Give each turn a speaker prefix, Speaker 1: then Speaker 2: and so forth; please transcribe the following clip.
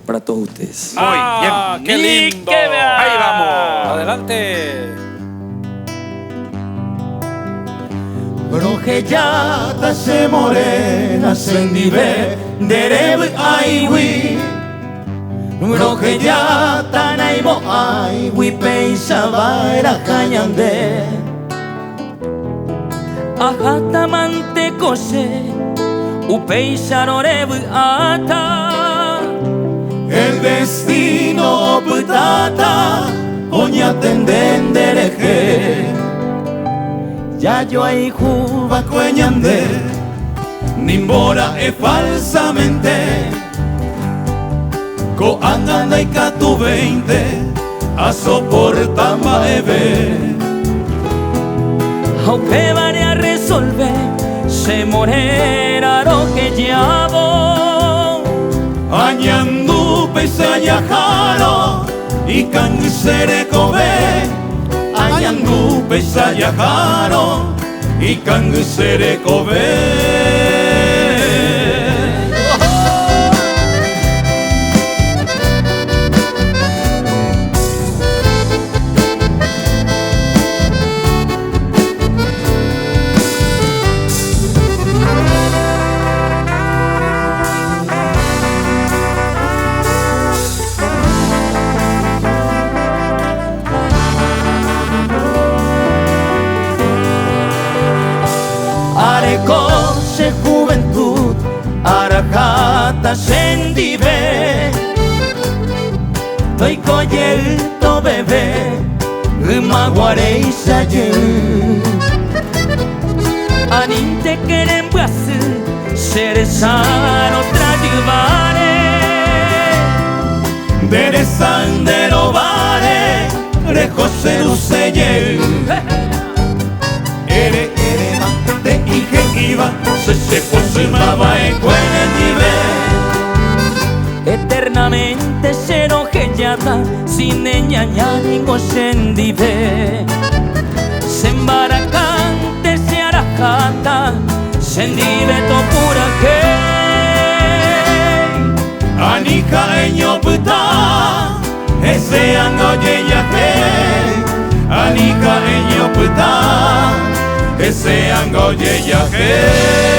Speaker 1: para todos ustedes.
Speaker 2: Muy bien, qué lindo. Ahí vamos. Adelante.
Speaker 3: Brojellata se morena sendive dereb aiwi. Brojellata naimo aiwi peisa vaira cañande.
Speaker 4: Ajata mantecose upeisa rorev ata.
Speaker 3: El destino putata oña tendendereje. Ya yo ahí juba cueñande, nimbora e falsamente. Co andanda y catu 20, a soportamba eve.
Speaker 4: Aunque vaya a resolver, se morera lo que llamo.
Speaker 3: Añandu pesayajaro y cansere cobe. Añandu pesayajaro y cansere cobe. Arecose juventud, arajata sendive. Toy coyel to bebé, maguare y saye.
Speaker 4: Aninte queren brasil, cerezano tradivare.
Speaker 3: Dere sandero vare, recose luceye. Ere mante y que iba, se posumaba en cuenedive.
Speaker 4: Eternamente serò gellata, sin ñaña ningo sendive. Sembaracante se arajata, sendive to pura que.
Speaker 3: Anika eño puta, ese ango yeya que. Anika eño puta, ese ango yeya que.